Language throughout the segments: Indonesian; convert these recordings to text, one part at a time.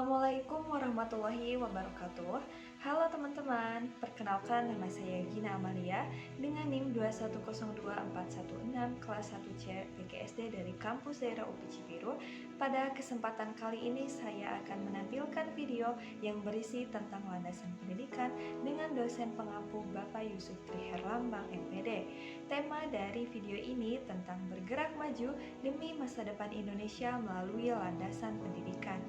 Assalamualaikum warahmatullahi wabarakatuh. Halo teman-teman, perkenalkan nama saya Gina Amalia dengan NIM 2102416 kelas 1C PGSD dari kampus daerah UPI Cibiru. Pada kesempatan kali ini saya akan menampilkan video yang berisi tentang landasan pendidikan dengan dosen pengampu Bapak Yusuf Triherlambang MPD. Tema dari video ini tentang bergerak maju demi masa depan Indonesia melalui landasan pendidikan.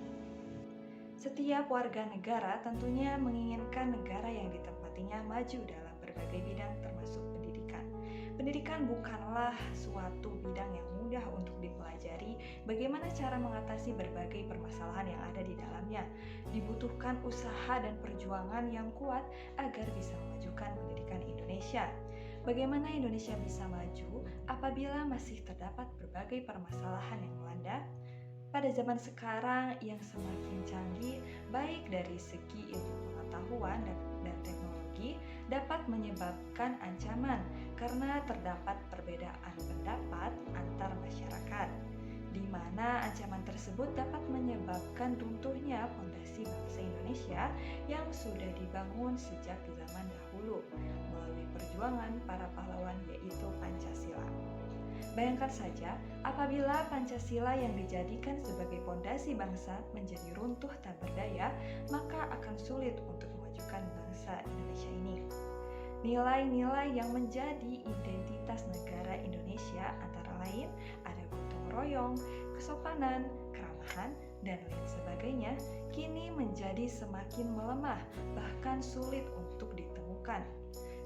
Setiap warga negara tentunya menginginkan negara yang ditempatinya maju dalam berbagai bidang termasuk pendidikan. Pendidikan bukanlah suatu bidang yang mudah untuk dipelajari. Bagaimana cara mengatasi berbagai permasalahan yang ada di dalamnya. Dibutuhkan usaha dan perjuangan yang kuat agar bisa memajukan pendidikan Indonesia. Bagaimana Indonesia bisa maju apabila masih terdapat berbagai permasalahan yang melanda? Pada zaman sekarang yang semakin canggih, baik dari segi ilmu pengetahuan dan teknologi, dapat menyebabkan ancaman karena terdapat perbedaan pendapat antar masyarakat, di mana ancaman tersebut dapat menyebabkan runtuhnya fondasi bangsa Indonesia yang sudah dibangun sejak zaman dahulu melalui perjuangan para pahlawan yaitu Pancasila. Bayangkan saja, apabila Pancasila yang dijadikan sebagai pondasi bangsa menjadi runtuh tak berdaya, maka akan sulit untuk memajukan bangsa Indonesia ini. Nilai-nilai yang menjadi identitas negara Indonesia antara lain ada gotong royong, kesopanan, keramahan, dan lain sebagainya, kini menjadi semakin melemah, bahkan sulit untuk ditemukan.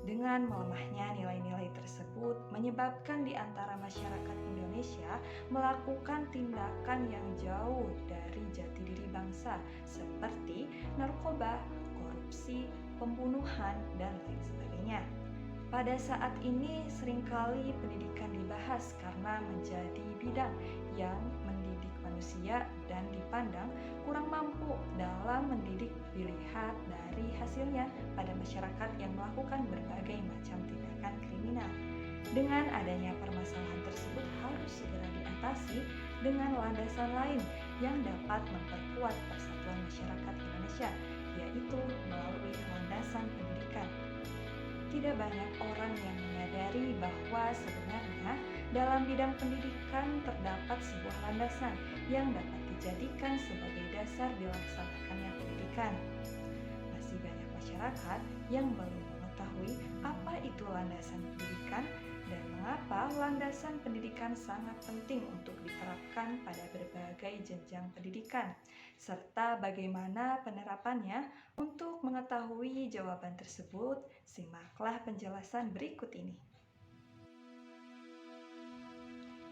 Dengan melemahnya nilai-nilai tersebut menyebabkan di antara masyarakat Indonesia melakukan tindakan yang jauh dari jati diri bangsa seperti narkoba, korupsi, pembunuhan, dan lain sebagainya. Pada saat ini seringkali pendidikan dibahas karena menjadi bidang yang mendidik manusia dan dipandang kurang mampu dalam mendidik dilihat dari hasilnya pada masyarakat yang melakukan berbagai macam tindakan kriminal. Dengan adanya permasalahan tersebut harus segera diatasi dengan landasan lain yang dapat memperkuat persatuan masyarakat Indonesia, yaitu melalui landasan pendidikan. Tidak banyak orang yang menyadari bahwa sebenarnya dalam bidang pendidikan terdapat sebuah landasan yang dapat dijadikan sebagai dasar dilaksanakannya pendidikan. Masih banyak masyarakat yang belum mengetahui apa itu landasan pendidikan dan mengapa landasan pendidikan sangat penting untuk diterapkan pada berbagai jenjang pendidikan, serta bagaimana penerapannya. Untuk mengetahui jawaban tersebut, simaklah penjelasan berikut ini.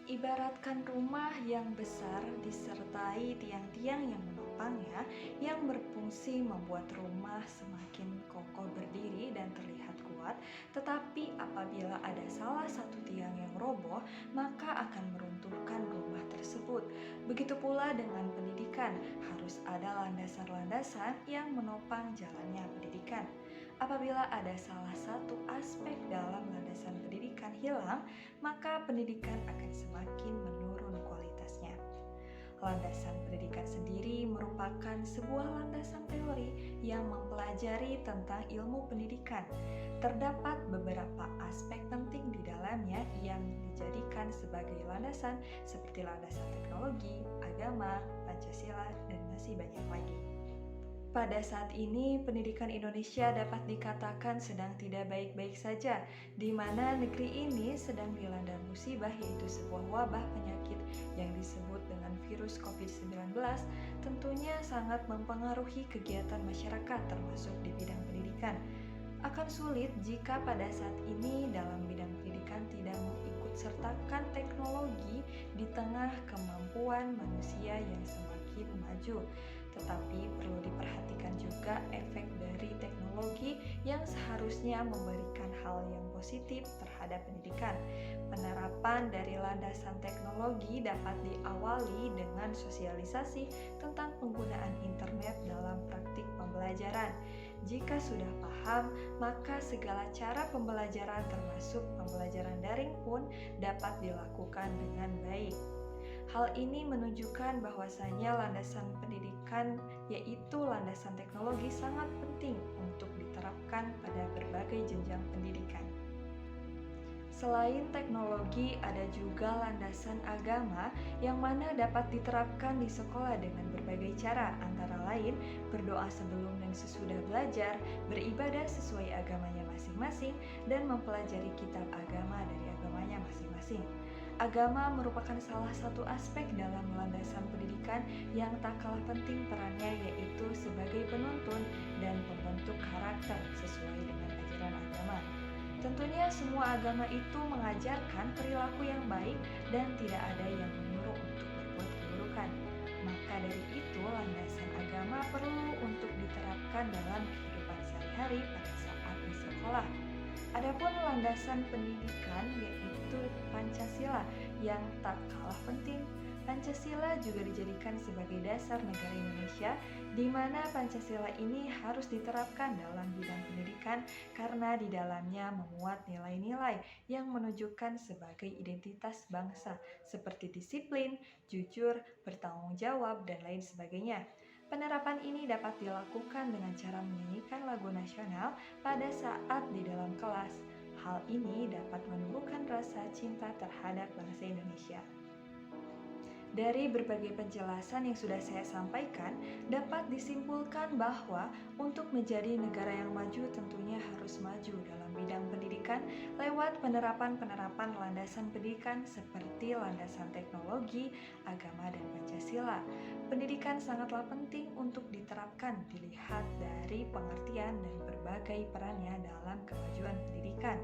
Ibaratkan rumah yang besar disertai tiang-tiang yang menopangnya yang berfungsi membuat rumah semakin kokoh berdiri dan terlihat kuat, tetapi apabila ada salah satu tiang yang roboh, maka akan meruntuhkan rumah tersebut. Begitu pula dengan pendidikan, harus ada landasan-landasan yang menopang jalannya pendidikan. Apabila ada salah satu aspek dalam landasan pendidikan hilang, maka pendidikan akan semakin menurun kualitasnya. Landasan pendidikan sendiri merupakan sebuah landasan teori yang mempelajari tentang ilmu pendidikan. Terdapat beberapa aspek penting di dalamnya yang dijadikan sebagai landasan seperti landasan teknologi, agama, Pancasila, dan masih banyak lagi. Pada saat ini, pendidikan Indonesia dapat dikatakan sedang tidak baik-baik saja, di mana negeri ini sedang dilanda musibah yaitu sebuah wabah penyakit yang disebut dengan virus COVID-19, tentunya sangat mempengaruhi kegiatan masyarakat termasuk di bidang pendidikan. Akan sulit jika pada saat ini dalam bidang pendidikan tidak mengikut sertakan teknologi di tengah kemampuan manusia yang semakin maju. Tetapi perlu diperhatikan juga efek dari teknologi yang seharusnya memberikan hal yang positif terhadap pendidikan. Penerapan dari landasan teknologi dapat diawali dengan sosialisasi tentang penggunaan internet dalam praktik pembelajaran. Jika sudah paham, maka segala cara pembelajaran termasuk pembelajaran daring pun dapat dilakukan dengan baik. Hal ini menunjukkan bahwasannya landasan pendidikan, yaitu landasan teknologi, sangat penting untuk diterapkan pada berbagai jenjang pendidikan. Selain teknologi, ada juga landasan agama yang mana dapat diterapkan di sekolah dengan berbagai cara, antara lain berdoa sebelum dan sesudah belajar, beribadah sesuai agamanya masing-masing, dan mempelajari kitab agama dari agamanya masing-masing. Agama merupakan salah satu aspek dalam landasan pendidikan yang tak kalah penting perannya, yaitu sebagai penuntun dan pembentuk karakter sesuai dengan ajaran agama. Tentunya semua agama itu mengajarkan perilaku yang baik dan tidak ada yang menyuruh untuk berbuat keburukan. Maka dari itu, landasan agama perlu untuk diterapkan dalam kehidupan sehari-hari pada saat di sekolah. Adapun landasan pendidikan yaitu Pancasila yang tak kalah penting. Pancasila juga dijadikan sebagai dasar negara Indonesia, di mana Pancasila ini harus diterapkan dalam bidang pendidikan karena di dalamnya memuat nilai-nilai yang menunjukkan sebagai identitas bangsa seperti disiplin, jujur, bertanggung jawab, dan lain sebagainya. Penerapan ini dapat dilakukan dengan cara menyanyikan lagu nasional pada saat di dalam kelas. Hal ini dapat menumbuhkan rasa cinta terhadap bangsa Indonesia. Dari berbagai penjelasan yang sudah saya sampaikan, dapat disimpulkan bahwa untuk menjadi negara yang maju tentunya harus maju dalam bidang pendidikan lewat penerapan-penerapan landasan pendidikan seperti landasan teknologi, agama, dan Pancasila. Pendidikan sangatlah penting untuk diterapkan dilihat dari pengertian dan berbagai perannya dalam kemajuan pendidikan.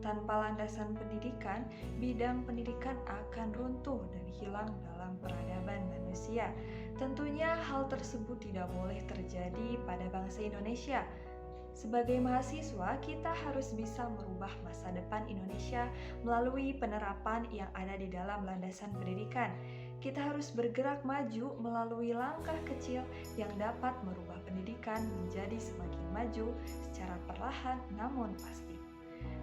Tanpa landasan pendidikan, bidang pendidikan akan runtuh dan hilang dalam peradaban manusia. Tentunya hal tersebut tidak boleh terjadi pada bangsa Indonesia. Sebagai mahasiswa, kita harus bisa merubah masa depan Indonesia melalui penerapan yang ada di dalam landasan pendidikan. Kita harus bergerak maju melalui langkah kecil yang dapat merubah pendidikan menjadi semakin maju secara perlahan namun pasti.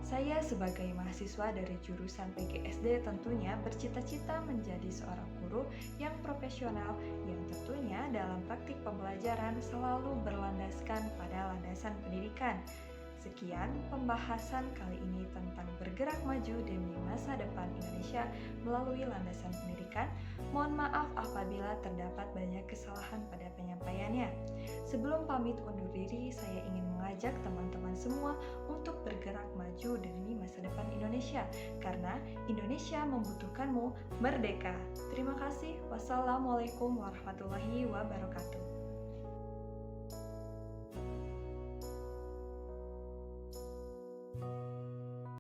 Saya sebagai mahasiswa dari jurusan PGSD tentunya bercita-cita menjadi seorang guru yang profesional yang tentunya dalam praktik pembelajaran selalu berlandaskan pada landasan pendidikan. Sekian pembahasan kali ini tentang bergerak maju demi masa depan Indonesia melalui landasan pendidikan. Mohon maaf apabila terdapat banyak kesalahan pada penyampaiannya. Sebelum pamit undur diri, saya ingin mengajak teman-teman semua untuk bergerak maju demi masa depan Indonesia, karena Indonesia membutuhkanmu merdeka. Terima kasih. Wassalamualaikum warahmatullahi wabarakatuh.